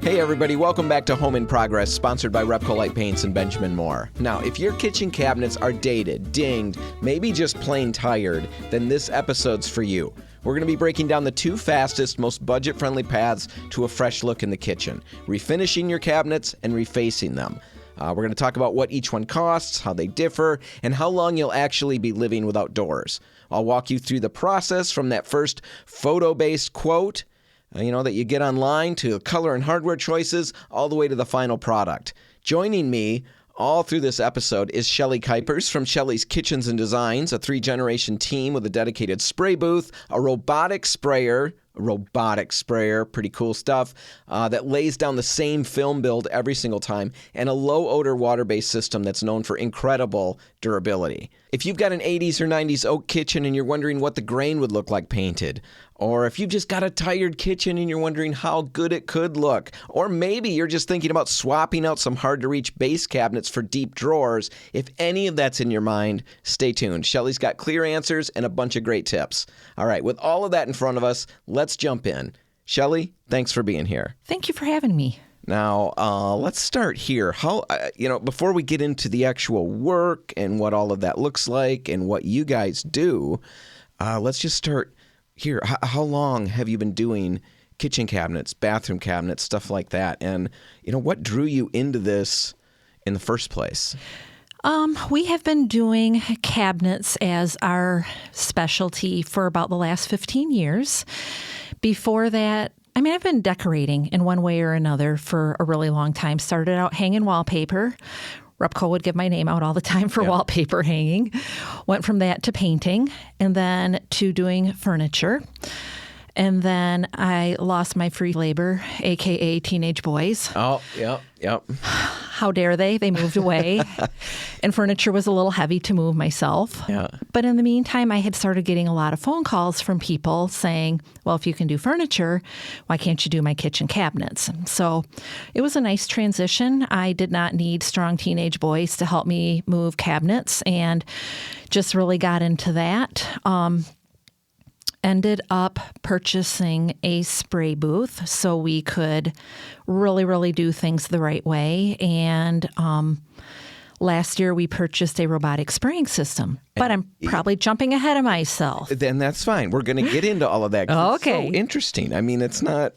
Hey everybody, welcome back to Home in Progress, sponsored by Repco Light Paints and Benjamin Moore. Now, if your kitchen cabinets are dated, dinged, maybe just plain tired, then this episode's for you. We're going to be breaking down the two fastest, most budget-friendly paths to a fresh look in the kitchen: refinishing your cabinets and refacing them. We're going to talk about what each one costs, how they differ, and how long you'll actually be living without doors. I'll walk you through the process from that first photo-based quote that you get online, to color and hardware choices, all the way to the final product. Joining me all through this episode is Shelly Kuper from Shelly's Kitchens and Designs, a 3-generation team with a dedicated spray booth, a robotic sprayer, pretty cool stuff, that lays down the same film build every single time, and a low-odor water-based system that's known for incredible durability. If you've got an 80s or 90s oak kitchen and you're wondering what the grain would look like painted, or if you've just got a tired kitchen and you're wondering how good it could look, or maybe you're just thinking about swapping out some hard-to-reach base cabinets for deep drawers, if any of that's in your mind, stay tuned. Shelly's got clear answers and a bunch of great tips. All right, with all of that in front of us, let's jump in. Shelly, thanks for being here. Thank you for having me. Now, let's start here. How, before we get into the actual work and what all of that looks like and what you guys do, let's just start here. How long have you been doing kitchen cabinets, bathroom cabinets, stuff like that? And, what drew you into this in the first place? We have been doing cabinets as our specialty for about the last 15 years. Before that, I've been decorating in one way or another for a really long time. Started out hanging wallpaper. Repco would give my name out all the time for wallpaper hanging. Went from that to painting, and then to doing furniture. And then I lost my free labor, a.k.a. teenage boys. Oh, yep. How dare they? They moved away. And furniture was a little heavy to move myself. Yeah. But in the meantime, I had started getting a lot of phone calls from people saying, well, if you can do furniture, why can't you do my kitchen cabinets? So it was a nice transition. I did not need strong teenage boys to help me move cabinets, and just really got into that. Ended up purchasing a spray booth so we could really do things the right way. And last year we purchased a robotic spraying system. But I'm probably jumping ahead of myself. Then that's fine. We're going to get into all of that. Okay. It's so interesting. It's not...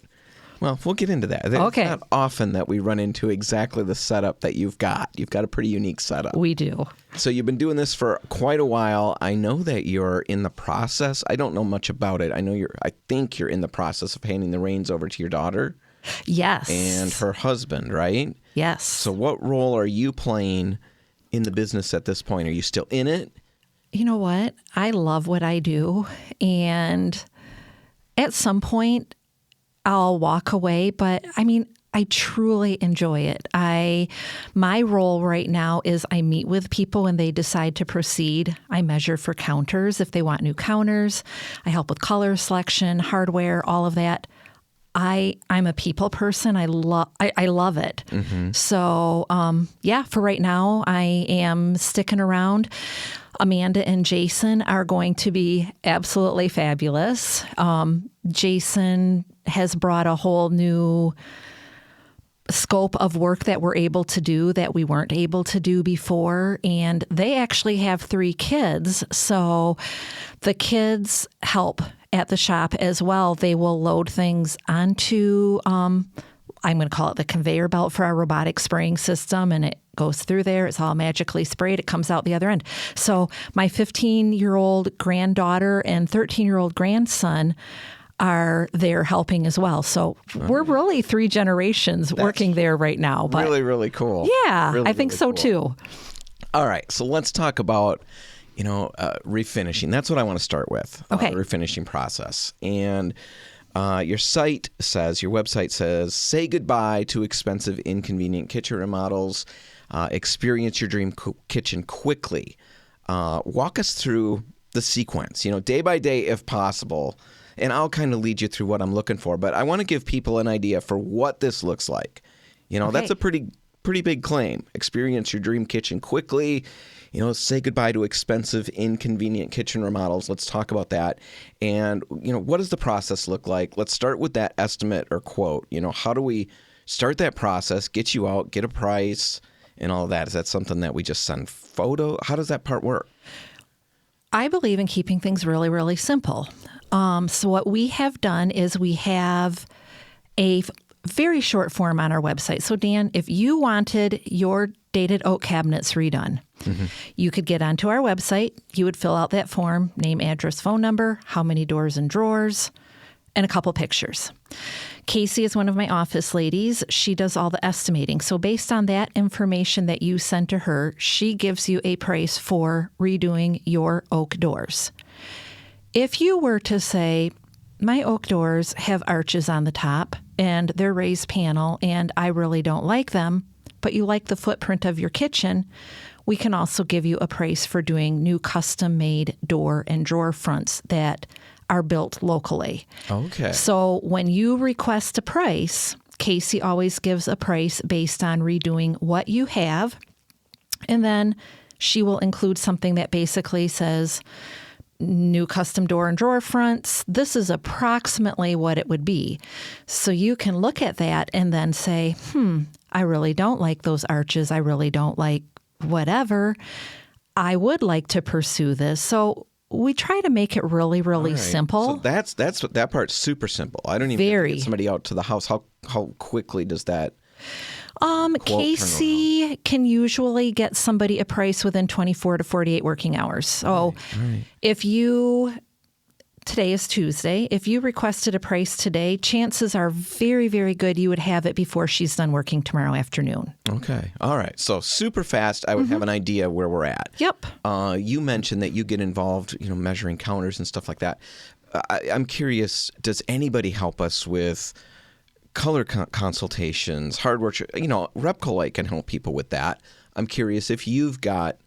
Well, we'll get into that. Okay. It's not often that we run into exactly the setup that you've got. You've got a pretty unique setup. We do. So you've been doing this for quite a while. I know that you're in the process. I don't know much about it. I think you're in the process of handing the reins over to your daughter. Yes. And her husband, right? Yes. So what role are you playing in the business at this point? Are you still in it? You know what? I love what I do. And at some point, I'll walk away, but I truly enjoy it. My role right now is I meet with people when they decide to proceed. I measure for counters if they want new counters. I help with color selection, hardware, all of that. I'm a people person. I love it. Mm-hmm. So, for right now, I am sticking around. Amanda and Jason are going to be absolutely fabulous. Jason has brought a whole new scope of work that we're able to do that we weren't able to do before. And they actually have 3 kids. So the kids help at the shop as well. They will load things onto, I'm going to call it the conveyor belt for our robotic spraying system, and it goes through there. It's all magically sprayed. It comes out the other end. So my 15-year-old granddaughter and 13-year-old grandson are there helping as well. So we're really 3 generations working there right now. But really, really cool. Yeah, really, I think really so cool. Too. All right. So let's talk about, refinishing. That's what I want to start with. Okay. The refinishing process. And your website says, say goodbye to expensive, inconvenient kitchen remodels. Experience your dream kitchen quickly. Walk us through the sequence, day by day if possible. And I'll kind of lead you through what I'm looking for. But I want to give people an idea for what this looks like. That's a pretty big claim. Experience your dream kitchen quickly. Say goodbye to expensive, inconvenient kitchen remodels. Let's talk about that. And, what does the process look like? Let's start with that estimate or quote. How do we start that process, get you out, get a price, and all of that. Is that something that we just send photo? How does that part work? I believe in keeping things really, really simple. So what we have done is we have a very short form on our website. So Dan, if you wanted your dated oak cabinets redone, you could get onto our website. You would fill out that form, name, address, phone number, how many doors and drawers, and a couple pictures. Casey is one of my office ladies. She does all the estimating. So based on that information that you send to her, she gives you a price for redoing your oak doors. If you were to say, my oak doors have arches on the top and they're raised panel and I really don't like them, but you like the footprint of your kitchen, we can also give you a price for doing new custom-made door and drawer fronts that are built locally. Okay. So when you request a price, Casey always gives a price based on redoing what you have, and then she will include something that basically says, new custom door and drawer fronts, this is approximately what it would be. So you can look at that and then say, I really don't like those arches. I really don't like whatever. I would like to pursue this. So we try to make it really, really simple. So that part's super simple. I don't even have to get somebody out to the house. How quickly does that? Casey can usually get somebody a price within 24 to 48 working hours. So if you, today is Tuesday, if you requested a price today, chances are very, very good you would have it before she's done working tomorrow afternoon. Okay. All right. So super fast, I would have an idea where we're at. Yep. You mentioned that you get involved, measuring counters and stuff like that. I'm curious, does anybody help us with color consultations, hardware? Repcolite can help people with that. I'm curious if you've got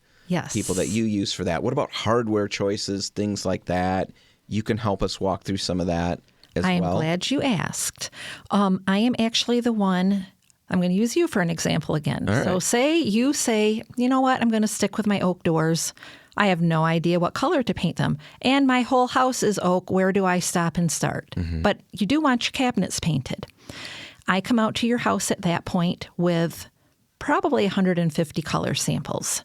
people that you use for that. What about hardware choices, things like that? You can help us walk through some of that as well. I am glad you asked. I am actually the one, I'm going to use you for an example again. All right. So you say, you know what, I'm going to stick with my oak doors. I have no idea what color to paint them. And my whole house is oak. Where do I stop and start? But you do want your cabinets painted. I come out to your house at that point with probably 150 color samples.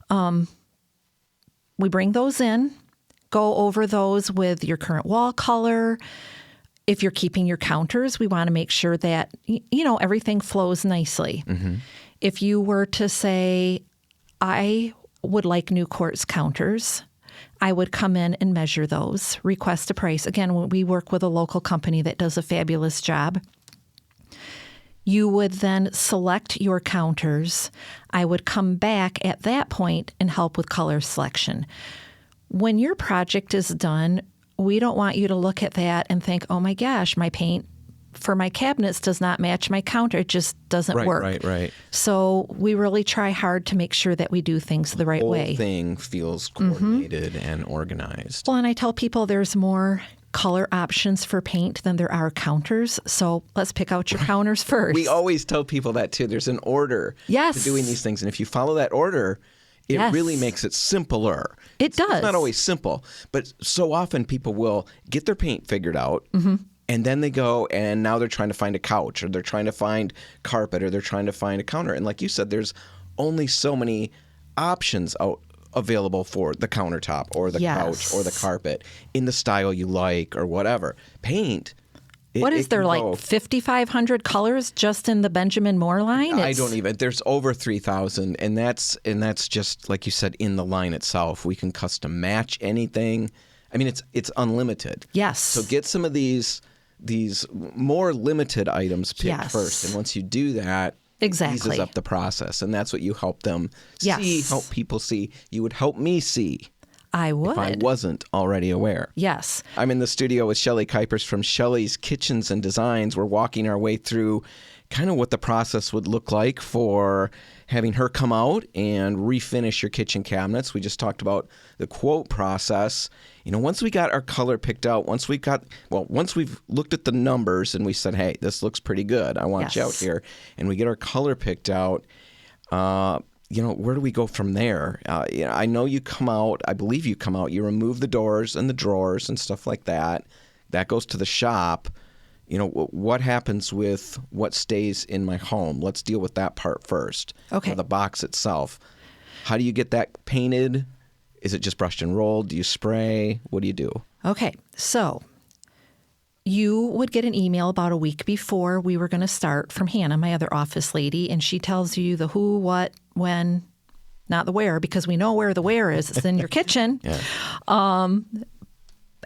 We bring those in, go over those with your current wall color. If you're keeping your counters, we want to make sure that, everything flows nicely. If you were to say, I would like new quartz counters, I would come in and measure those, request a price. Again, we work with a local company that does a fabulous job. You would then select your counters. I would come back at that point and help with color selection. When your project is done, we don't want you to look at that and think, oh my gosh, my paint for my cabinets does not match my counter. It just doesn't work. Right. So we really try hard to make sure that we do things the right way. The whole thing feels coordinated and organized. Well, and I tell people there's more color options for paint than there are counters. So let's pick out your counters first. We always tell people that too. There's an order to doing these things. And if you follow that order, it really makes it simpler. It does. It's not always simple, but so often people will get their paint figured out. And then they go and now they're trying to find a couch or they're trying to find carpet or they're trying to find a counter. And like you said, there's only so many options available for the countertop or the couch or the carpet in the style you like or whatever. Paint. What is there, like 5,500 colors just in the Benjamin Moore line? I don't even. There's over 3,000, and that's just like you said in the line itself. We can custom match anything. I mean, it's unlimited. Yes. So get some of these more limited items picked first, and once you do that, it eases up the process, and that's what you help them see, help people see. You would help me see. I would. If I wasn't already aware. Yes. I'm in the studio with Shelly Kuipers from Shelly's Kitchens and Designs. We're walking our way through kind of what the process would look like for having her come out and refinish your kitchen cabinets. We just talked about the quote process. Once we got our color picked out, once we've looked at the numbers and we said, hey, this looks pretty good, I want you out here, and we get our color picked out, where do we go from there? I know you come out, I believe you come out, you remove the doors and the drawers and stuff like that. That goes to the shop. what happens with what stays in my home? Let's deal with that part first. Okay. The box itself. How do you get that painted? Is it just brushed and rolled? Do you spray? What do you do? Okay. So you would get an email about a week before we were going to start from Hannah, my other office lady, and she tells you the who, what, when, not the where, because we know where the where is. It's in your kitchen. Yeah.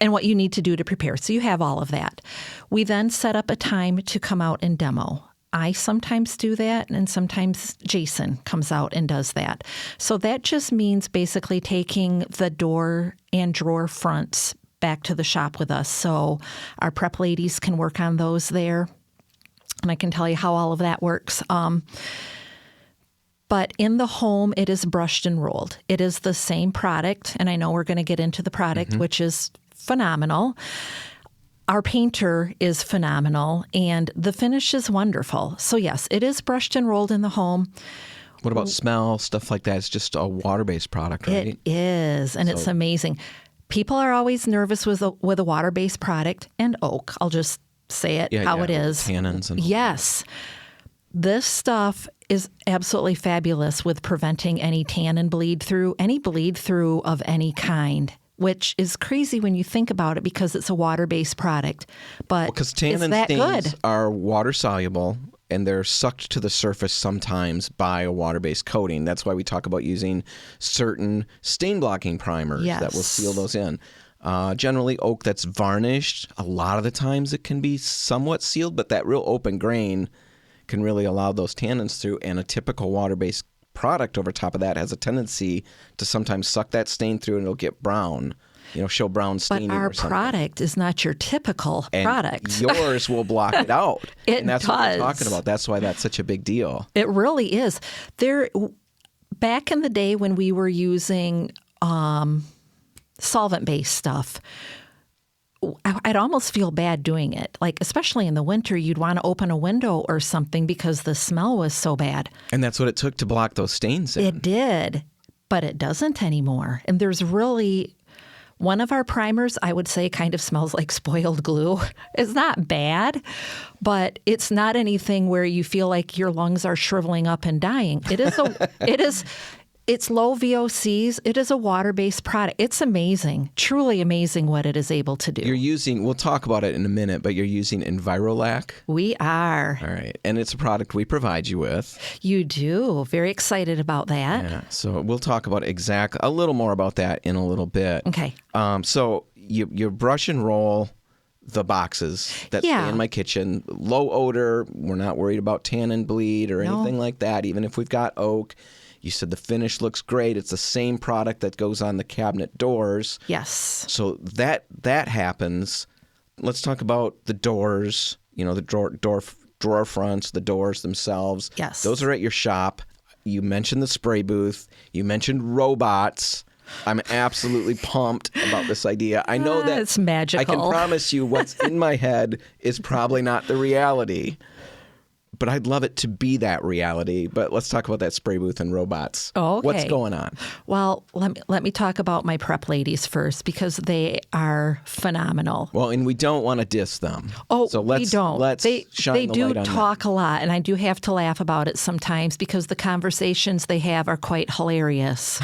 And what you need to do to prepare. So you have all of that. We then set up a time to come out and demo. I sometimes do that, and sometimes Jason comes out and does that. So that just means basically taking the door and drawer fronts back to the shop with us. So our prep ladies can work on those there. And I can tell you how all of that works. But in the home, it is brushed and rolled. It is the same product. And I know we're going to get into the product, which is phenomenal. Our painter is phenomenal, and the finish is wonderful. So yes, it is brushed and rolled in the home. What about smell, stuff like that? It's just a water-based product, right? It is, and it's amazing. People are always nervous with a water-based product, and oak. I'll just say it how it is. Tannins and yes. This stuff is absolutely fabulous with preventing any tannin bleed through of any kind, which is crazy when you think about it because it's a water-based product. But because tannin stains are water-soluble and they're sucked to the surface sometimes by a water-based coating. That's why we talk about using certain stain-blocking primers that will seal those in. Generally, oak that's varnished, a lot of the times it can be somewhat sealed, but that real open grain can really allow those tannins through, and a typical water-based product over top of that has a tendency to sometimes suck that stain through and it'll get brown, show brown staining. But our or something. product is not your typical product. Yours will block it out. And that's what we're talking about. That's why that's such a big deal. It really is. Back in the day when we were using solvent-based stuff, I'd almost feel bad doing it. Like, especially in the winter, you'd want to open a window or something because the smell was so bad. And that's what it took to block those stains in. It did, but it doesn't anymore. And there's really one of our primers, I would say, kind of smells like spoiled glue. It's not bad, but it's not anything where you feel like your lungs are shriveling up and dying. It's low VOCs. It is a water-based product. It's amazing, truly amazing what it is able to do. We'll talk about it in a minute, but you're using Envirolac? We are. All right. And it's a product we provide you with. You do. Very excited about that. Yeah. So we'll talk about a little more about that in a little bit. Okay. So you brush and roll the boxes that stay in my kitchen. Low odor. We're not worried about tannin bleed or anything like that, even if we've got oak. You said the finish looks great. It's the same product that goes on the cabinet doors. Yes. So that happens. Let's talk about the doors, the drawer fronts, the doors themselves. Yes. Those are at your shop. You mentioned the spray booth. You mentioned robots. I'm absolutely pumped about this idea. I know that it's magical. I can promise you what's in my head is probably not the reality. But I'd love it to be that reality. But let's talk about that spray booth and robots. Oh, okay. What's going on? Well, let me talk about my prep ladies first because they are phenomenal. Well, and we don't want to diss them. Oh, so we don't. Let's shine the light on They do talk a lot, and I do have to laugh about it sometimes because the conversations they have are quite hilarious.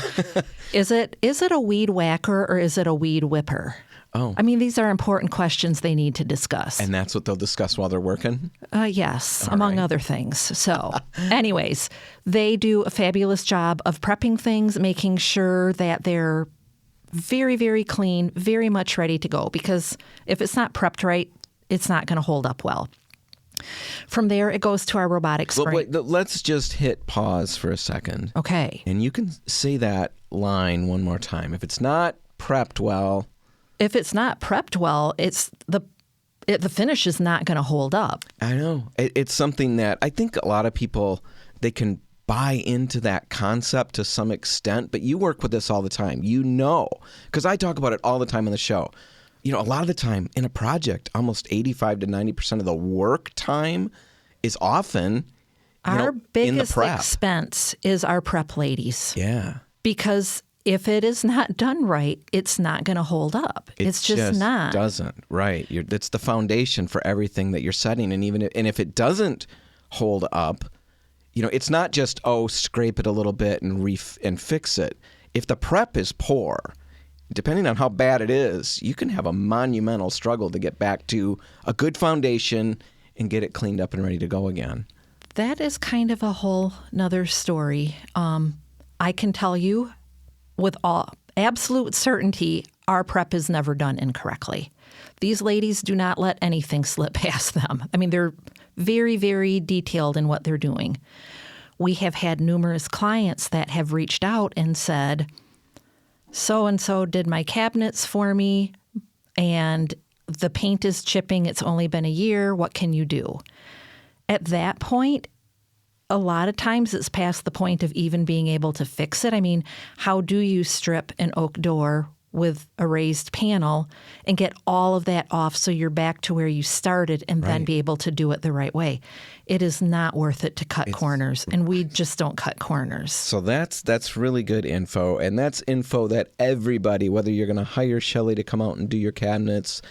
Is it a weed whacker or is it a weed whipper? Oh. I mean, these are important questions they need to discuss. And that's what they'll discuss while they're working? Yes, among other things. So anyways, they do a fabulous job of prepping things, making sure that they're very, very clean, very much ready to go. Because if it's not prepped right, it's not going to hold up well. From there, it goes to our robotic spray. Well, wait, let's just hit pause for a second. Okay. And you can say that line one more time. If it's not prepped well... If it's not prepped well, the finish is not going to hold up. I know. It's something that I think a lot of people, they can buy into that concept to some extent, but you work with this all the time. Because I talk about it all the time on the show. A lot of the time in a project, almost 85 to 90% of the work time is often our in the biggest prep. expense is our prep ladies. Yeah. Because if it is not done right, it's not going to hold up. It's just not. It doesn't, right. It's the foundation for everything that you're setting. And if it doesn't hold up, it's not just, scrape it a little bit and fix it. If the prep is poor, depending on how bad it is, you can have a monumental struggle to get back to a good foundation and get it cleaned up and ready to go again. That is kind of a whole nother story. I can tell you with absolute certainty, our prep is never done incorrectly. These ladies do not let anything slip past them. I mean, they're very, very detailed in what they're doing. We have had numerous clients that have reached out and said, so-and-so did my cabinets for me, and the paint is chipping. It's only been a year. What can you do? At that point, a lot of times it's past the point of even being able to fix it. I mean, how do you strip an oak door with a raised panel and get all of that off so you're back to where you started and then be able to do it the right way? It is not worth it to cut corners, and we just don't cut corners. So that's really good info, and that's info that everybody, whether you're going to hire Shelly to come out and do your cabinets,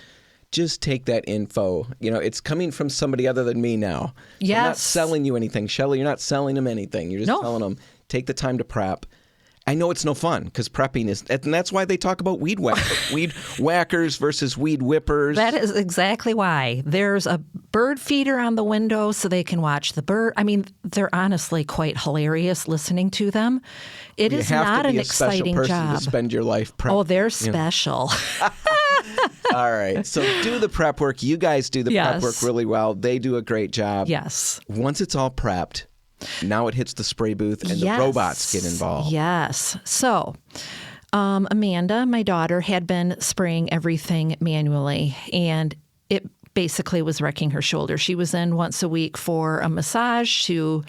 just take that info. It's coming from somebody other than me now. So yes. I'm not selling you anything. Shelly, you're not selling them anything. You're just telling them, take the time to prep. I know it's no fun because prepping is, and that's why they talk about weed whackers versus weed whippers. That is exactly why. There's a bird feeder on the window so they can watch the bird. I mean, they're honestly quite hilarious listening to them. It is not an exciting job. You have to be a special person to spend your life prepping. Oh, they're special. All right. So do the prep work. You guys do the prep work really well. They do a great job. Yes. Once it's all prepped, now it hits the spray booth and the robots get involved. Yes. So Amanda, my daughter, had been spraying everything manually, and it basically was wrecking her shoulder. She was in once a week for a massage to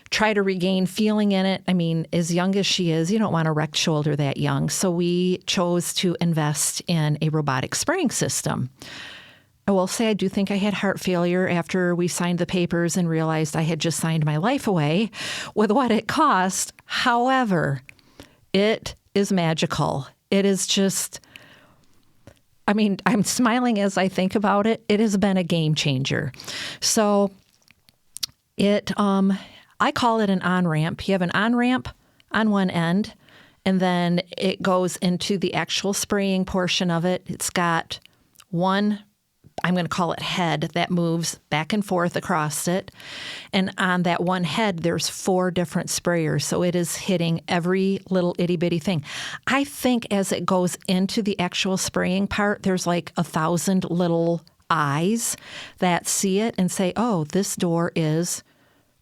try to regain feeling in it. I mean, as young as she is, you don't want a wrecked shoulder that young. So we chose to invest in a robotic spraying system. I will say I do think I had heart failure after we signed the papers and realized I had just signed my life away with what it cost. However, it is magical. It is just, I mean, I'm smiling as I think about it. It has been a game changer. So I call it an on-ramp. You have an on-ramp on one end, and then it goes into the actual spraying portion of it. It's got one, I'm going to call it head, that moves back and forth across it. And on that one head, there's 4 different sprayers. So it is hitting every little itty bitty thing. I think as it goes into the actual spraying part, there's like 1,000 little eyes that see it and say, oh, this door is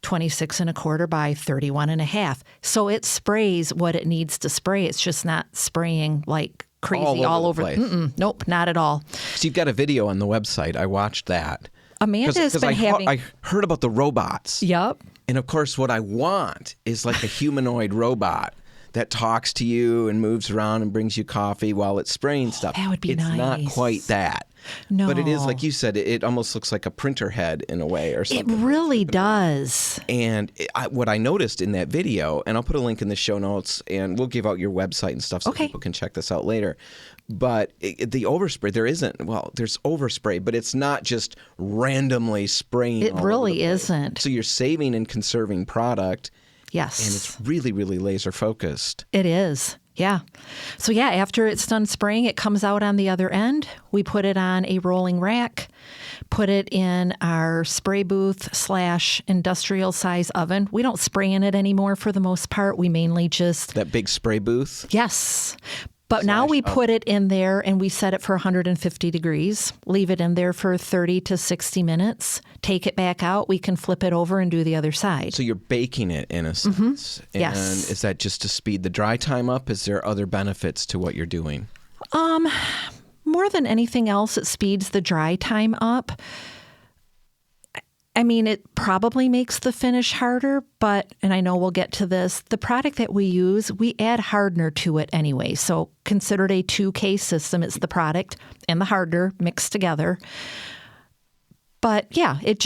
26 1/4 by 31 1/2. So it sprays what it needs to spray. It's just not spraying like crazy all over. Nope, not at all. So you've got a video on the website. I watched that. Amanda has been having... I heard about the robots. Yep. And of course, what I want is like a humanoid robot that talks to you and moves around and brings you coffee while it's spraying stuff. That would be nice. It's not quite that. No. But it is, like you said, it almost looks like a printer head in a way or something. It really does. And what I noticed in that video, and I'll put a link in the show notes, and we'll give out your website and stuff so people can check this out later. But the overspray, there's overspray, but it's not just randomly spraying. It really isn't. So you're saving and conserving product. Yes. And it's really, really laser focused. It is. Yeah. So yeah, after it's done spraying, it comes out on the other end. We put it on a rolling rack, put it in our spray booth / industrial size oven. We don't spray in it anymore for the most part. We mainly just... That big spray booth? Yes. But now we put it in there and we set it for 150 degrees, leave it in there for 30 to 60 minutes, take it back out. We can flip it over and do the other side. So you're baking it in a sense. Mm-hmm. Yes. And is that just to speed the dry time up? Is there other benefits to what you're doing? More than anything else, it speeds the dry time up. I mean, it probably makes the finish harder, but, and I know we'll get to this, the product that we use, we add hardener to it anyway. So considered a 2K system. It's the product and the hardener mixed together. But yeah, it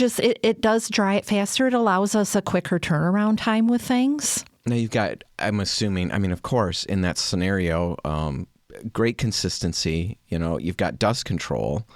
does dry it faster. It allows us a quicker turnaround time with things. Now you've got, I'm assuming, of course, in that scenario, great consistency. You've got dust control.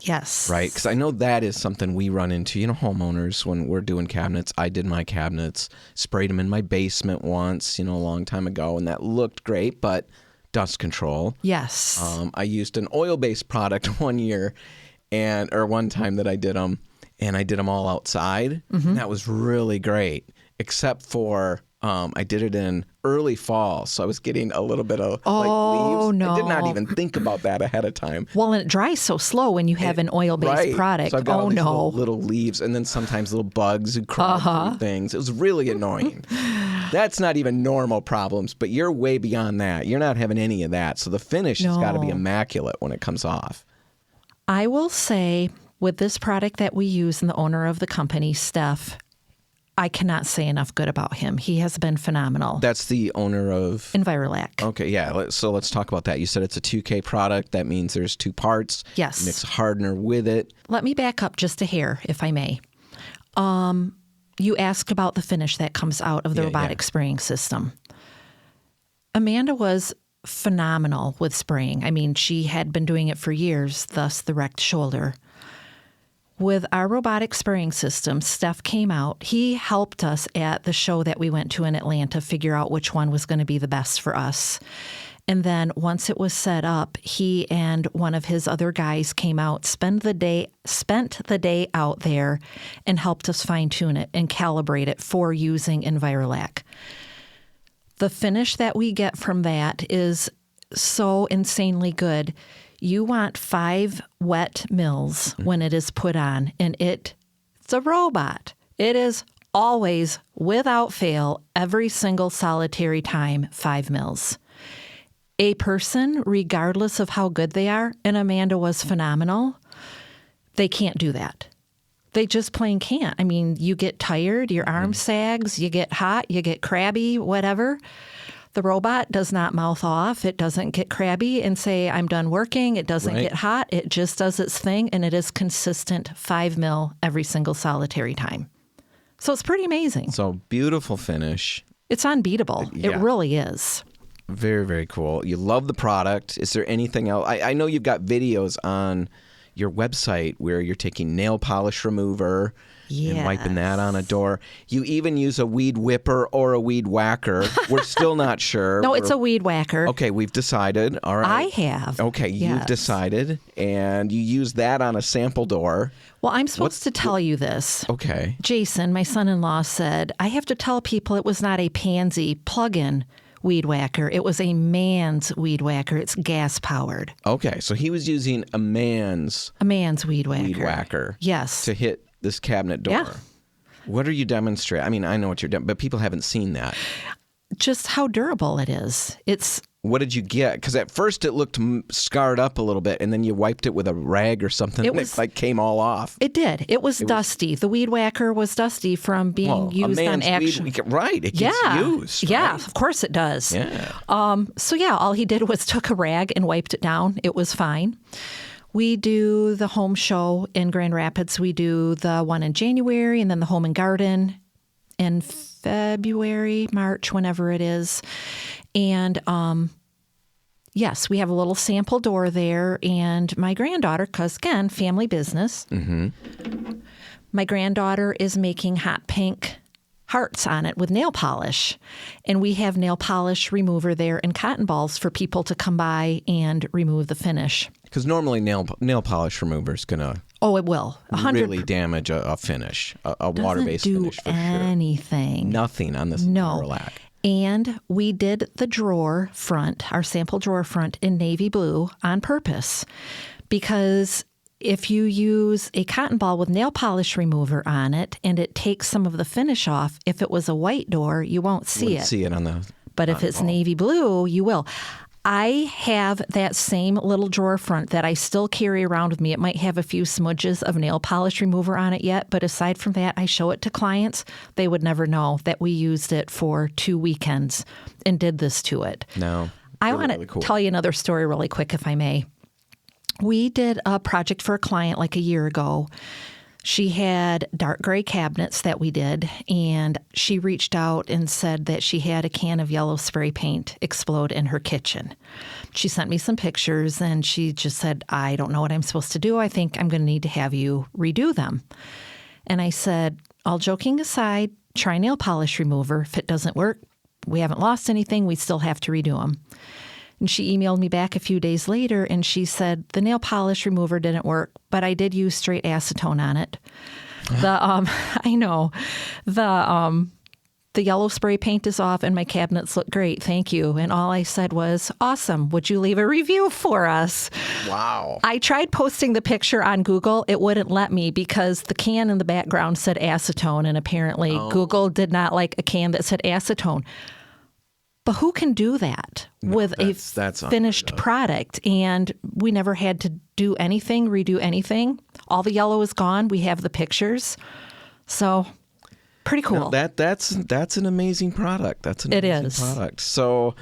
Yes. Right? Because I know that is something we run into, homeowners when we're doing cabinets. I did my cabinets, sprayed them in my basement once, a long time ago, and that looked great, but dust control. Yes. I used an oil-based product one time that I did them, and I did them all outside, and that was really great, except for I did it in early fall, so I was getting a little bit of leaves. No. I did not even think about that ahead of time. Well, and it dries so slow when you have an oil-based product. So I've got all these little leaves, and then sometimes little bugs who crawl through things. It was really annoying. That's not even normal problems, but you're way beyond that. You're not having any of that. So the finish has got to be immaculate when it comes off. I will say, with this product that we use and the owner of the company, Steph, I cannot say enough good about him. He has been phenomenal. That's the owner of? Envirolac. Okay, yeah. So let's talk about that. You said it's a 2K product. That means there's 2 parts. Yes. You mix a hardener with it. Let me back up just a hair, if I may. You asked about the finish that comes out of the robotic spraying system. Amanda was phenomenal with spraying. She had been doing it for years, thus the wrecked shoulder. With our robotic spraying system, Steph came out. He helped us at the show that we went to in Atlanta figure out which one was going to be the best for us. And then once it was set up, he and one of his other guys came out, spent the day out there and helped us fine-tune it and calibrate it for using Envirolac. The finish that we get from that is so insanely good. You want 5 wet mils when it is put on, and it's a robot. It is always, without fail, every single solitary time, 5 mils. A person, regardless of how good they are, and Amanda was phenomenal, they can't do that. They just plain can't. You get tired, your arm sags, you get hot, you get crabby, whatever. The robot does not mouth off. It doesn't get crabby and say, I'm done working. It doesn't get hot. It just does its thing, and it is consistent 5 mil every single solitary time. So it's pretty amazing. So beautiful finish. It's unbeatable. Yeah. It really is. Very, very cool. You love the product. Is there anything else? I know you've got videos on your website where you're taking nail polish remover and wiping that on a door. You even use a weed whipper or a weed whacker. We're still not sure. No, it's a weed whacker. Okay, we've decided. All right. I have. Okay, you've decided. And you use that on a sample door. Well, I'm supposed to tell you this. Okay. Jason, my son-in-law, said, I have to tell people it was not a pansy plug-in weed whacker. It was a man's weed whacker. It's gas-powered. Okay, so he was using a man's weed whacker. Weed whacker. Yes. To hit this cabinet door. Yeah. What are you demonstrating? I know what you're doing, but people haven't seen that. Just how durable it is. What did you get? Because at first it looked scarred up a little bit, and then you wiped it with a rag or something, and it came all off. It did. It was dusty. The weed whacker was dusty from being used on action. Right. It gets used. Right? Yeah, of course it does. Yeah. All he did was took a rag and wiped it down. It was fine. We do the home show in Grand Rapids. We do the one in January, and then the home and garden in February, March, whenever it is. And yes, we have a little sample door there. And my granddaughter, because again, family business, my granddaughter is making hot pink hearts on it with nail polish. And we have nail polish remover there and cotton balls for people to come by and remove the finish. Because normally nail polish remover is going to it will. really damage a finish, a water-based finish for anything. Sure. Nothing on this Envirolac. And we did the drawer front, our sample drawer front in navy blue on purpose. Because if you use a cotton ball with nail polish remover on it and it takes some of the finish off, if it was a white door, you won't see it. See it on the But if it's navy blue, you will. I have that same little drawer front that I still carry around with me. It might have a few smudges of nail polish remover on it yet, but aside from that, I show it to clients. They would never know that we used it for 2 weekends and did this to it. No. I want to tell you another story really quick, if I may. We did a project for a client like a year ago. She had dark gray cabinets that we did, and she reached out and said that she had a can of yellow spray paint explode in her kitchen. She sent me some pictures, and she just said, I don't know what I'm supposed to do. I think I'm going to need to have you redo them. And I said, all joking aside, try nail polish remover. If it doesn't work, we haven't lost anything. We still have to redo them. And she emailed me back a few days later, and she said, the nail polish remover didn't work, but I did use straight acetone on it. I know. The yellow spray paint is off, and my cabinets look great. Thank you. And all I said was, awesome. Would you leave a review for us? Wow. I tried posting the picture on Google. It wouldn't let me because the can in the background said acetone, and apparently Google did not like a can that said acetone. But who can do that with a finished product? And we never had to do anything, redo anything. All the yellow is gone. We have the pictures. So pretty cool. That's an amazing product. That's an amazing product. So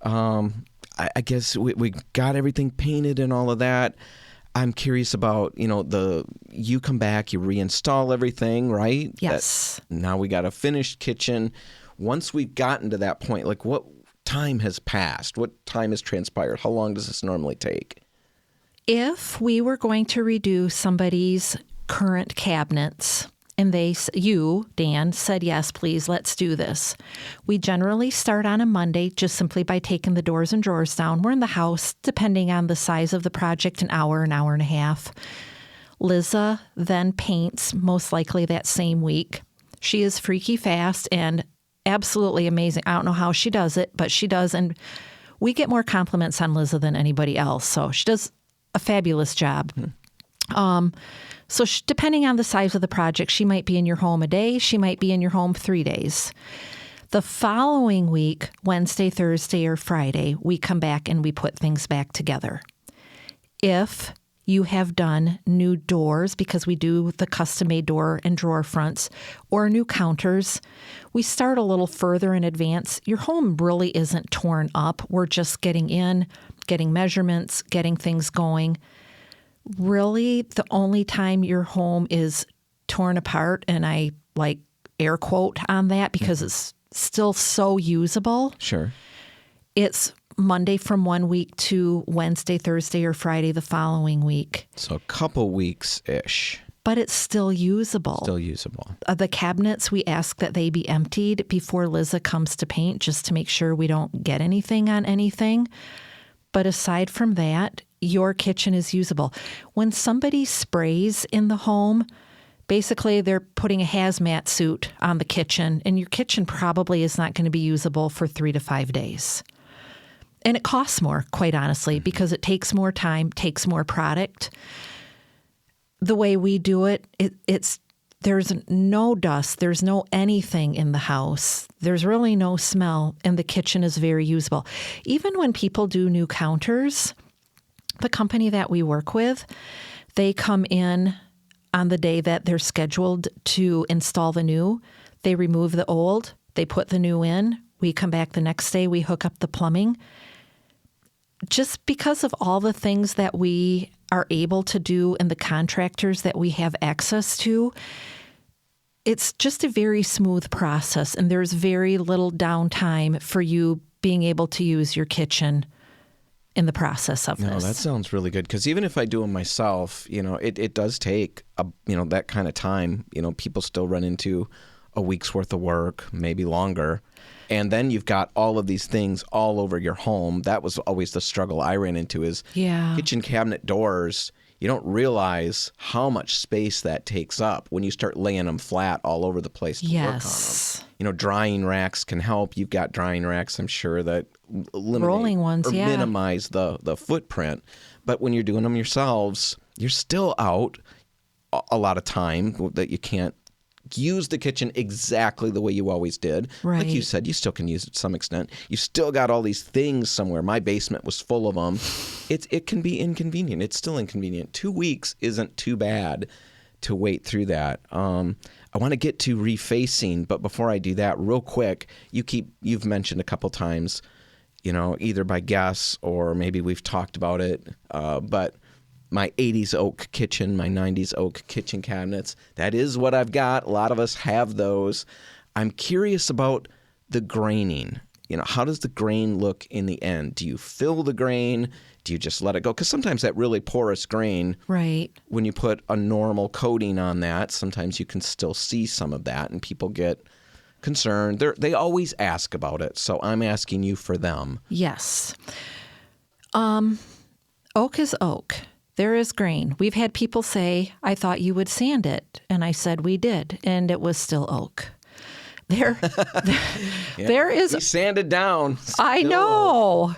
I guess we got everything painted and all of that. I'm curious about, you come back, you reinstall everything, right? Yes. Now we got a finished kitchen. Once we've gotten to that point, like what time has passed? What time has transpired? How long does this normally take? If we were going to redo somebody's current cabinets and you, Dan, said, yes, please, let's do this. We generally start on a Monday just simply by taking the doors and drawers down. We're in the house, depending on the size of the project, an hour and a half. Liza then paints, most likely that same week. She is freaky fast and absolutely amazing. I don't know how she does it, but she does. And we get more compliments on Liza than anybody else. So she does a fabulous job. So depending on the size of the project, she might be in your home a day. She might be in your home 3 days. The following week, Wednesday, Thursday, or Friday, we come back and we put things back together. If you have done new doors, because we do the custom-made door and drawer fronts, or new counters, we start a little further in advance. Your home really isn't torn up. We're just getting in, getting measurements, getting things going. Really, the only time your home is torn apart, and I like air quote on that because it's still so usable. Sure. It's Monday from 1 week to Wednesday, Thursday, or Friday the following week. So a couple weeks-ish. But it's still usable. Still usable. The cabinets, we ask that they be emptied before Liza comes to paint just to make sure we don't get anything on anything. But aside from that, your kitchen is usable. When somebody sprays in the home, basically they're putting a hazmat suit on the kitchen, and your kitchen probably is not going to be usable for 3 to 5 days. And it costs more, quite honestly, because it takes more time, takes more product. The way we do it, there's no dust, there's no anything in the house. There's really no smell, and the kitchen is very usable. Even when people do new counters, the company that we work with, they come in on the day that they're scheduled to install the new. They remove the old, they put the new in. We come back the next day, we hook up the plumbing. Just because of all the things that we are able to do and the contractors that we have access to, it's just a very smooth process, and there's very little downtime for you being able to use your kitchen in the process of this. No, that sounds really good, because even if I do them myself, it does take that kind of time. People still run into a week's worth of work, maybe longer. And then you've got all of these things all over your home. That was always the struggle I ran into is kitchen cabinet doors. You don't realize how much space that takes up when you start laying them flat all over the place to work on them. Drying racks can help. You've got drying racks, I'm sure, that eliminate rolling ones, minimize the footprint. But when you're doing them yourselves, you're still out a lot of time that you can't use the kitchen exactly the way you always did. Right. Like you said, you still can use it to some extent. You still got all these things somewhere. My basement was full of them. It can be inconvenient. It's still inconvenient. 2 weeks isn't too bad to wait through that. I want to get to refacing, but before I do that, real quick, you've mentioned a couple times, either by guess or maybe we've talked about it, but my 80s oak kitchen, my 90s oak kitchen cabinets. That is what I've got. A lot of us have those. I'm curious about the graining. How does the grain look in the end? Do you fill the grain? Do you just let it go? Because sometimes that really porous grain, right, when you put a normal coating on that, sometimes you can still see some of that, and people get concerned. They always ask about it, so I'm asking you for them. Yes. Oak is oak. There is grain. We've had people say, I thought you would sand it. And I said we did, and it was still oak. There is... We sanded down. I know.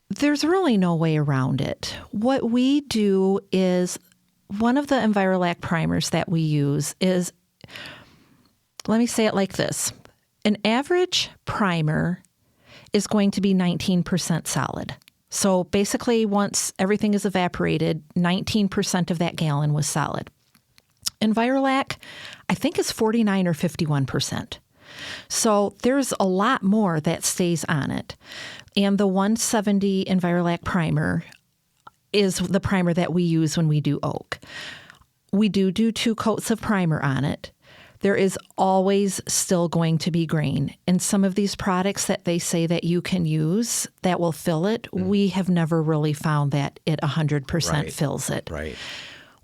There's really no way around it. What we do is, one of the Envirolac primers that we use is, let me say it like this. An average primer is going to be 19% solid. So basically, once everything is evaporated, 19% of that gallon was solid. Envirolac, I think, is 49 or 51%. So there's a lot more that stays on it. And the 170 Envirolac primer is the primer that we use when we do oak. We do 2 coats of primer on it. There is always still going to be grain. And some of these products that they say that you can use that will fill it, we have never really found that it 100% fills it. Right.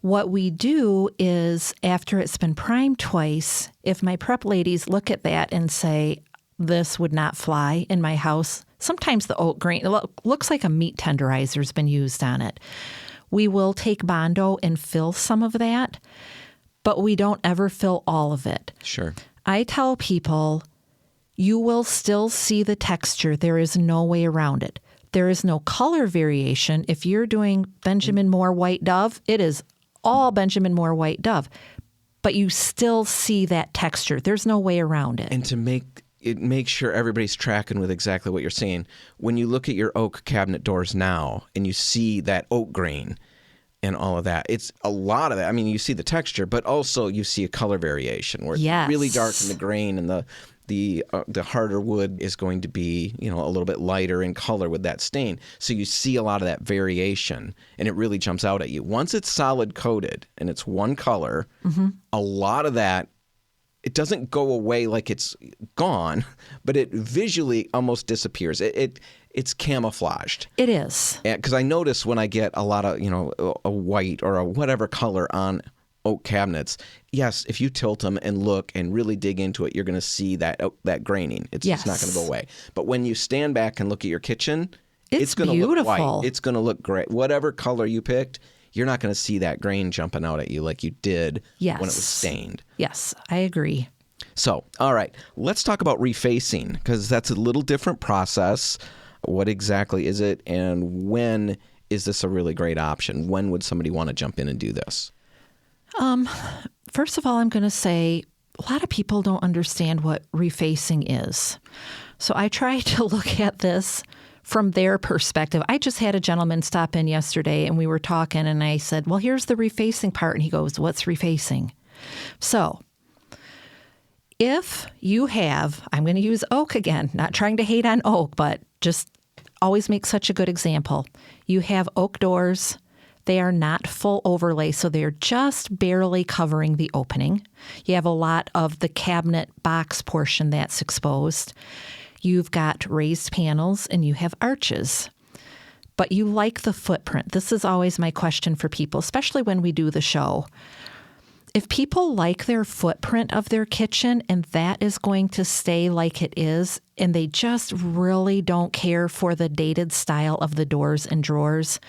What we do is, after it's been primed twice, if my prep ladies look at that and say, this would not fly in my house, sometimes the oak grain, it looks like a meat tenderizer has been used on it. We will take Bondo and fill some of that, but we don't ever fill all of it. Sure. I tell people, you will still see the texture. There is no way around it. There is no color variation. If you're doing Benjamin Moore White Dove, it is all Benjamin Moore White Dove, but you still see that texture. There's no way around it. And to make sure everybody's tracking with exactly what you're saying, when you look at your oak cabinet doors now and you see that oak grain and all of that, it's a lot of that. I mean, you see the texture, but also you see a color variation where it's really dark in the grain, and the harder wood is going to be, a little bit lighter in color with that stain. So you see a lot of that variation, and it really jumps out at you. Once it's solid coated and it's one color, a lot of that, it doesn't go away like it's gone, but it visually almost disappears. It's camouflaged. It is. Because I notice when I get a lot of, a white or a whatever color on oak cabinets, yes, if you tilt them and look and really dig into it, you're going to see that graining. It's just not going to go away. But when you stand back and look at your kitchen, it's going to look white. It's going to look great. Whatever color you picked, you're not going to see that grain jumping out at you like you did when it was stained. Yes, I agree. So, all right, let's talk about refacing, because that's a little different process. What exactly is it, and when is this a really great option? When would somebody want to jump in and do this? First of all, I'm going to say a lot of people don't understand what refacing is. So I try to look at this from their perspective. I just had a gentleman stop in yesterday, and we were talking, and I said, well, here's the refacing part. And he goes, what's refacing? So if you have, I'm going to use oak again, not trying to hate on oak, but just always make such a good example. You have oak doors. They are not full overlay, so they're just barely covering the opening. You have a lot of the cabinet box portion that's exposed. You've got raised panels and you have arches. But you like the footprint. This is always my question for people, especially when we do the show. If people like their footprint of their kitchen and that is going to stay like it is, and they just really don't care for the dated style of the doors and drawers,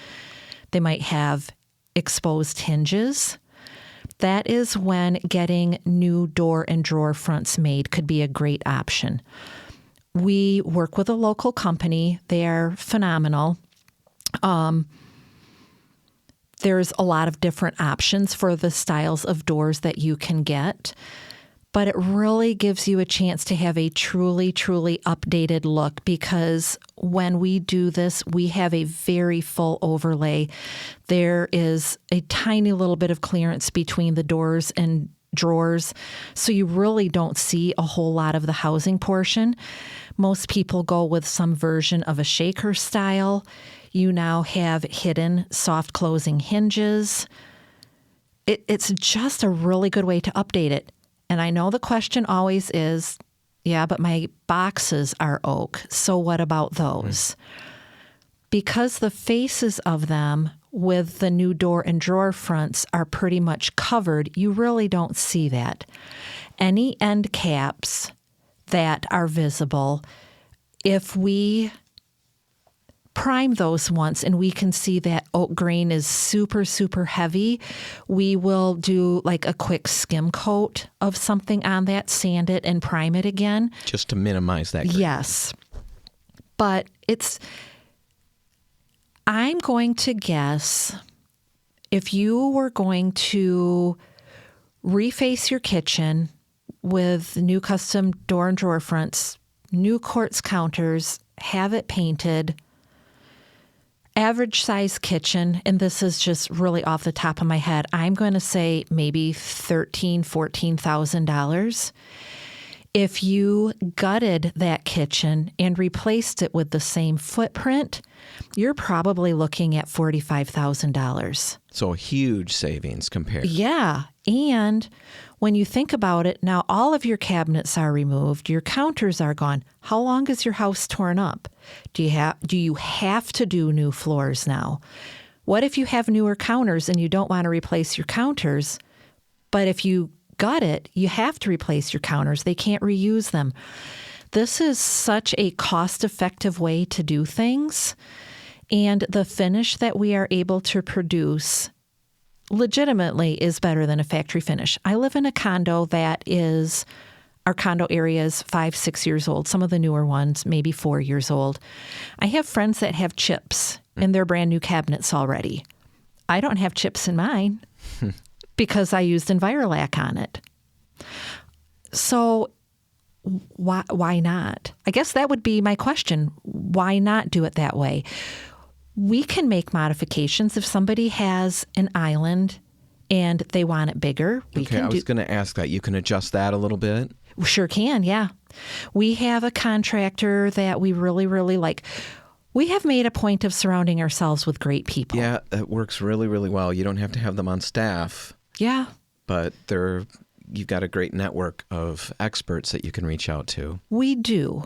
they might have exposed hinges. That is when getting new door and drawer fronts made could be a great option. We work with a local company. They are phenomenal. There's a lot of different options for the styles of doors that you can get, but it really gives you a chance to have a truly, truly updated look, because when we do this, we have a very full overlay. There is a tiny little bit of clearance between the doors and drawers, so you really don't see a whole lot of the housing portion. Most people go with some version of a shaker style. You now have hidden soft closing hinges. It's just a really good way to update it. And I know the question always is, yeah, but my boxes are oak. So what about those? Because the faces of them with the new door and drawer fronts are pretty much covered, you really don't see that. Any end caps that are visible, if we prime those once and we can see that oak grain is super, super heavy, we will do like a quick skim coat of something on that, sand it and prime it again. Just to minimize that grain. Yes. But I'm going to guess if you were going to reface your kitchen with new custom door and drawer fronts, new quartz counters, have it painted, average size kitchen, and this is just really off the top of my head, I'm going to say maybe $13,000, $14,000. If you gutted that kitchen and replaced it with the same footprint, you're probably looking at $45,000. So a huge savings compared. Yeah. And when you think about it, now all of your cabinets are removed, your counters are gone. How long is your house torn up? Do you have to do new floors now? What if you have newer counters and you don't want to replace your counters, but if you gut it, you have to replace your counters. They can't reuse them. This is such a cost-effective way to do things. And the finish that we are able to produce legitimately is better than a factory finish. I live in a condo that is, our condo area is 5, 6 years old. Some of the newer ones, maybe 4 years old. I have friends that have chips in their brand new cabinets already. I don't have chips in mine because I used Envirolac on it. So why not? I guess that would be my question. Why not do it that way? We can make modifications. If somebody has an island and they want it bigger, I was going to ask that. You can adjust that a little bit? Sure can, yeah. We have a contractor that we really, really like. We have made a point of surrounding ourselves with great people. Yeah, that works really, really well. You don't have to have them on staff. Yeah. But you've got a great network of experts that you can reach out to. We do.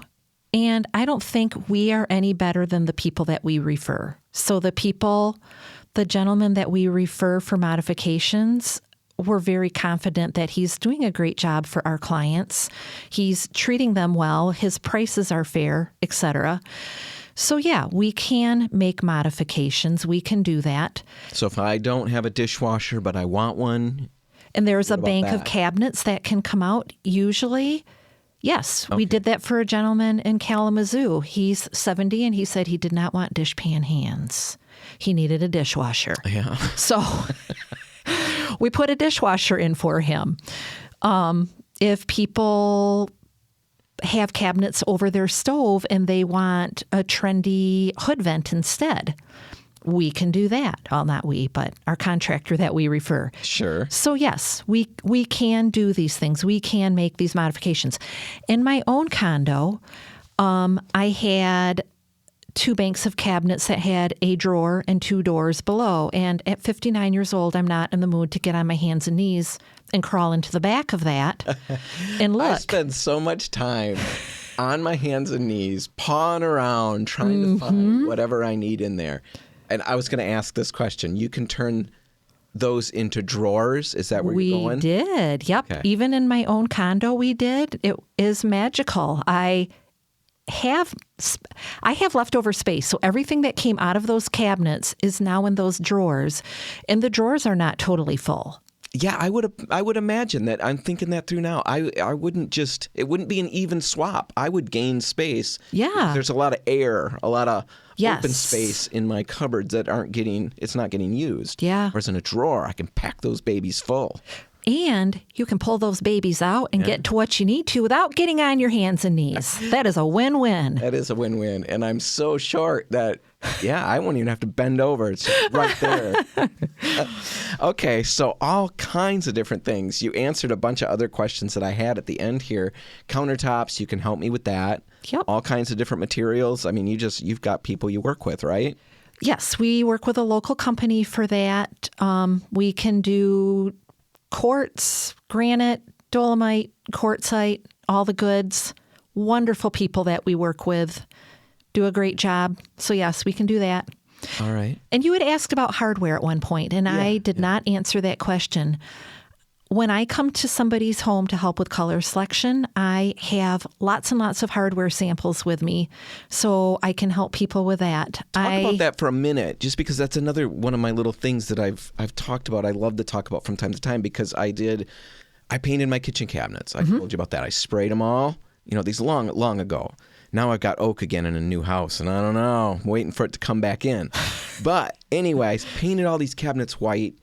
And I don't think we are any better than the people that we refer. So the gentleman that we refer for modifications, we're very confident that he's doing a great job for our clients. He's treating them well. His prices are fair, etc. So yeah, we can make modifications. We can do that. So if I don't have a dishwasher, but I want one, and there's a bank of cabinets that can come out usually. Yes, we did that for a gentleman in Kalamazoo. He's 70 and he said he did not want dishpan hands. He needed a dishwasher. Yeah. So we put a dishwasher in for him. If people have cabinets over their stove and they want a trendy hood vent instead, we can do that. Well, not we, but our contractor that we refer. Sure. So yes, we can do these things. We can make these modifications. In my own condo, I had 2 banks of cabinets that had a drawer and 2 doors below. And at 59 years old, I'm not in the mood to get on my hands and knees and crawl into the back of that and look. I spend so much time on my hands and knees, pawing around, trying to find whatever I need in there. And I was going to ask this question. You can turn those into drawers? Is that where you're going? We did. Yep. Okay. Even in my own condo, we did. It is magical. I have leftover space. So everything that came out of those cabinets is now in those drawers. And the drawers are not totally full. Yeah, I would imagine that. I'm thinking that through now. I wouldn't it wouldn't be an even swap. I would gain space. Yeah. There's a lot of air, a lot of open space in my cupboards that it's not getting used. Yeah. Whereas in a drawer, I can pack those babies full. And you can pull those babies out and get to what you need to without getting on your hands and knees. That is a win-win. That is a win-win. And I'm so short that, I won't even have to bend over. It's right there. Okay, so all kinds of different things. You answered a bunch of other questions that I had at the end here. Countertops, you can help me with that. Yep. All kinds of different materials. I mean, you've got people you work with, right? Yes, we work with a local company for that. We can do quartz, granite, dolomite, quartzite, all the goods. Wonderful people that we work with. Do a great job. So yes, we can do that. All right. And you had asked about hardware at one point, and I did not answer that question. When I come to somebody's home to help with color selection, I have lots and lots of hardware samples with me, so I can help people with that. Talk about that for a minute, just because that's another one of my little things that I've talked about. I love to talk about from time to time because I painted my kitchen cabinets. I told you about that. I sprayed them all, these long ago. Now I've got oak again in a new house, and I don't know, I'm waiting for it to come back in. But anyway, I painted all these cabinets white.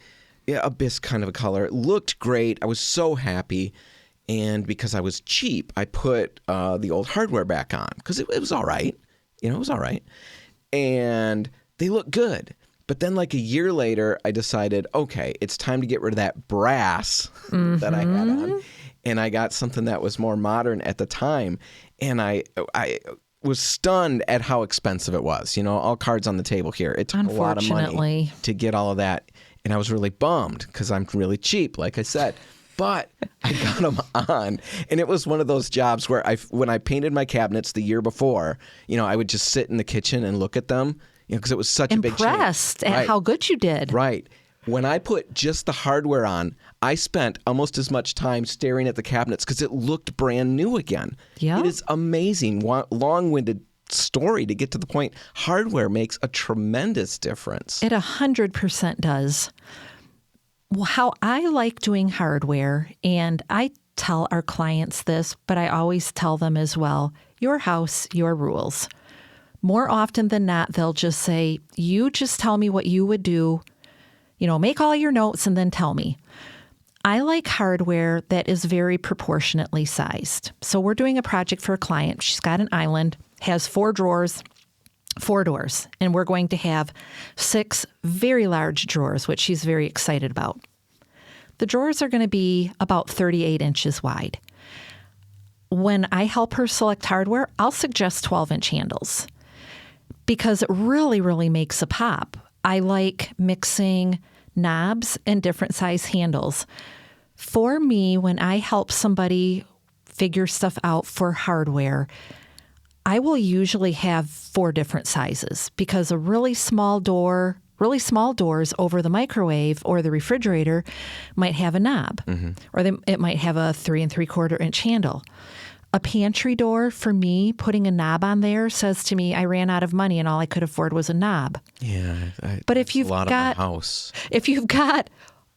Yeah, abyss kind of a color. It looked great. I was so happy. And because I was cheap, I put the old hardware back on because it was all right. It was all right. And they looked good. But then like a year later, I decided, okay, it's time to get rid of that brass that I had on. And I got something that was more modern at the time. And I was stunned at how expensive it was. All cards on the table here. It took a lot of money to get all of that. And I was really bummed because I'm really cheap, like I said. But I got them on. And it was one of those jobs where when I painted my cabinets the year before, I would just sit in the kitchen and look at them because it was such a big change. Impressed at how good you did. Right. When I put just the hardware on, I spent almost as much time staring at the cabinets because it looked brand new again. Yeah. It is amazing. Long-winded story to get to the point. Hardware makes a tremendous difference. It 100% does. Well, how I like doing hardware, and I tell our clients this, but I always tell them as well, your house, your rules. More often than not, they'll just say, you just tell me what you would do, make all your notes and then tell me. I like hardware that is very proportionately sized. So we're doing a project for a client. She's got an island, has 4 drawers, 4 doors, and we're going to have 6 very large drawers, which she's very excited about. The drawers are going to be about 38 inches wide. When I help her select hardware, I'll suggest 12-inch handles because it really, really makes a pop. I like mixing knobs and different size handles. For me, when I help somebody figure stuff out for hardware, I will usually have 4 different sizes because a really small doors over the microwave or the refrigerator might have a knob, or it might have a 3 3/4 inch handle. A pantry door, for me, putting a knob on there says to me, I ran out of money and all I could afford was a knob. Yeah, but if you've got a house, if you've got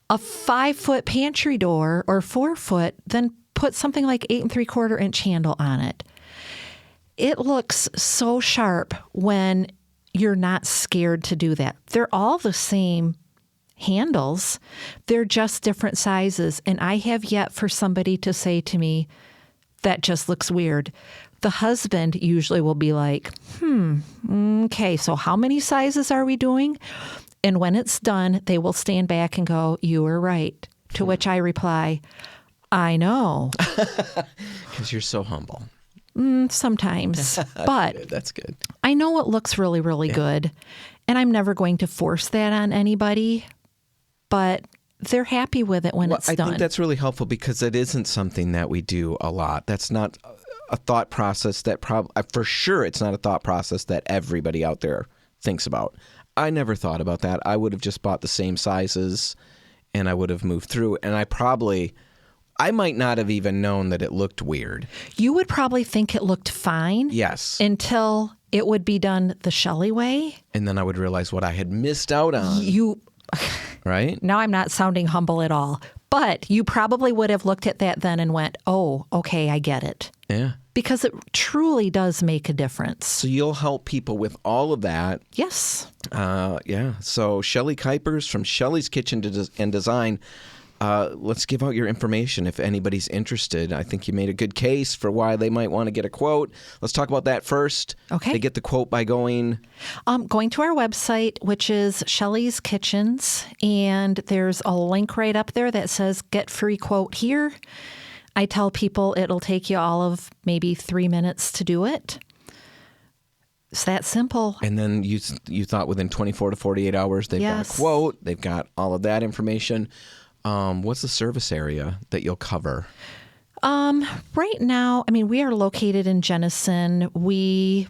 a 5-foot pantry door or 4-foot, then put something like 8 3/4 inch handle on it. It looks so sharp when you're not scared to do that. They're all the same handles. They're just different sizes. And I have yet for somebody to say to me, that just looks weird. The husband usually will be like, okay, so how many sizes are we doing? And when it's done, they will stand back and go, you were right. To which I reply, I know. Because you're so humble. Sometimes, but that's good. I know it looks really, really good, and I'm never going to force that on anybody, but they're happy with it when it's done. I think that's really helpful because it isn't something that we do a lot. That's not a thought process that for sure it's not a thought process that everybody out there thinks about. I never thought about that. I would have just bought the same sizes and I would have moved through, and I might not have even known that it looked weird. You would probably think it looked fine. Yes. Until it would be done the Shelly way. And then I would realize what I had missed out on. Right? Now I'm not sounding humble at all. But you probably would have looked at that then and went, oh, okay, I get it. Yeah. Because it truly does make a difference. So you'll help people with all of that. Yes. Yeah. So Shelly Kuipers from Shelly's Kitchen and Design. Let's give out your information if anybody's interested. I think you made a good case for why they might want to get a quote. Let's talk about that first. Okay. They get the quote by going to our website, which is Shelly's Kitchens, and there's a link right up there that says get free quote here. I tell people it'll take you all of maybe 3 minutes to do it. It's that simple. And then you thought within 24 to 48 hours they've got a quote, they've got all of that information. What's the service area that you'll cover? Right now, I mean, we are located in Jenison. We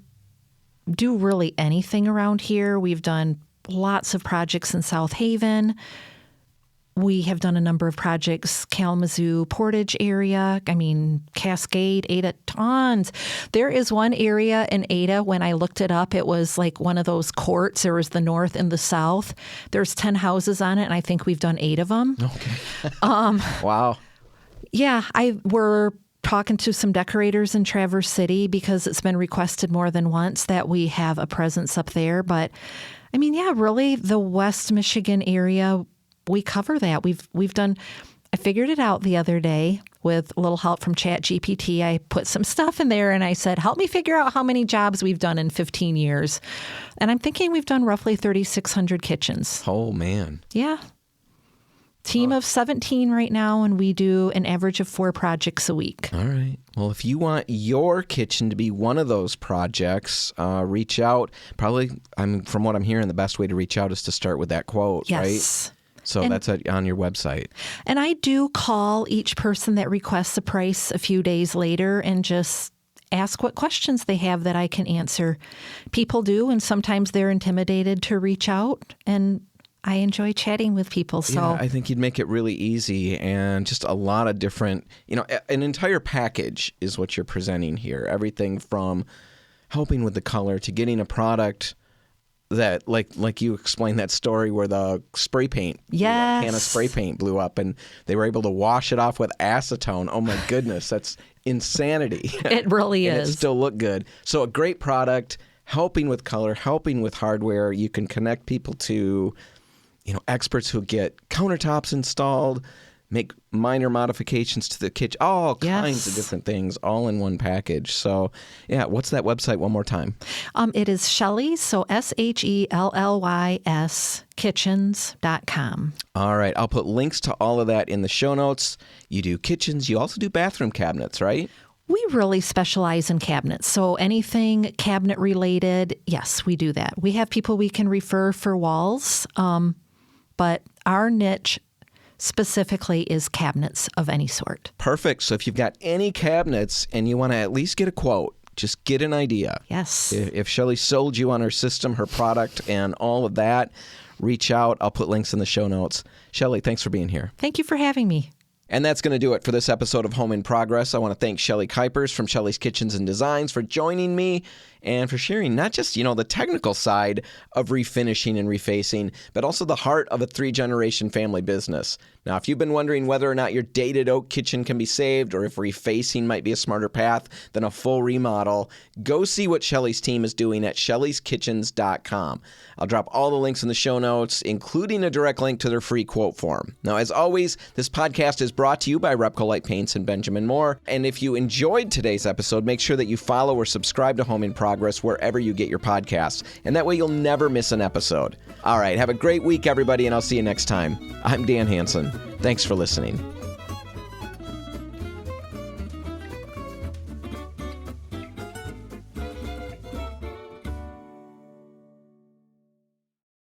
do really anything around here. We've done lots of projects in South Haven. We have done a number of projects, Kalamazoo, Portage area. I mean, Cascade, Ada, tons. There is one area in Ada, when I looked it up, it was like one of those courts. There was the north and the south. There's 10 houses on it, and I think we've done 8 of them. Okay. Wow. Yeah, we're talking to some decorators in Traverse City because it's been requested more than once that we have a presence up there. But, I mean, yeah, really, the West Michigan area, we cover that. We've done, I figured it out the other day with a little help from ChatGPT. I put some stuff in there and I said, help me figure out how many jobs we've done in 15 years. And I'm thinking we've done roughly 3,600 kitchens. Oh, man. Yeah. Team of 17 right now, and we do an average of 4 projects a week. All right. Well, if you want your kitchen to be one of those projects, reach out. Probably, from what I'm hearing, the best way to reach out is to start with that quote, yes. Right? So that's on your website. And I do call each person that requests a price a few days later and just ask what questions they have that I can answer. People do, and sometimes they're intimidated to reach out, and I enjoy chatting with people. So yeah, I think you'd make it really easy, and just a lot of different, an entire package is what you're presenting here. Everything from helping with the color to getting a product that, like you explained that story where the spray paint, yes, can of spray paint blew up, and they were able to wash it off with acetone. Oh my goodness, that's insanity. It really and is. It still looked good. So a great product, helping with color, helping with hardware. You can connect people to experts who get countertops installed, make minor modifications to the kitchen, all kinds of different things, all in one package. So, yeah, what's that website one more time? It is Shelly, so SHELLYS, kitchens.com. All right. I'll put links to all of that in the show notes. You do kitchens. You also do bathroom cabinets, right? We really specialize in cabinets. So anything cabinet related, yes, we do that. We have people we can refer for walls, but our niche specifically is cabinets of any sort. Perfect. So if you've got any cabinets and you want to at least get a quote, just get an idea. Yes. If Shelly sold you on her system, her product, and all of that, reach out. I'll put links in the show notes. Shelly, thanks for being here. Thank you for having me. And that's going to do it for this episode of Home in Progress. I want to thank Shelly Kuipers from Shelly's Kitchens and Designs for joining me and for sharing not just, the technical side of refinishing and refacing, but also the heart of a 3-generation family business. Now, if you've been wondering whether or not your dated oak kitchen can be saved or if refacing might be a smarter path than a full remodel, go see what Shelly's team is doing at shellyskitchens.com. I'll drop all the links in the show notes, including a direct link to their free quote form. Now, as always, this podcast is brought to you by Repco Light Paints and Benjamin Moore. And if you enjoyed today's episode, make sure that you follow or subscribe to Home in Progress wherever you get your podcasts. And that way you'll never miss an episode. All right, have a great week, everybody, and I'll see you next time. I'm Dan Hansen. Thanks for listening.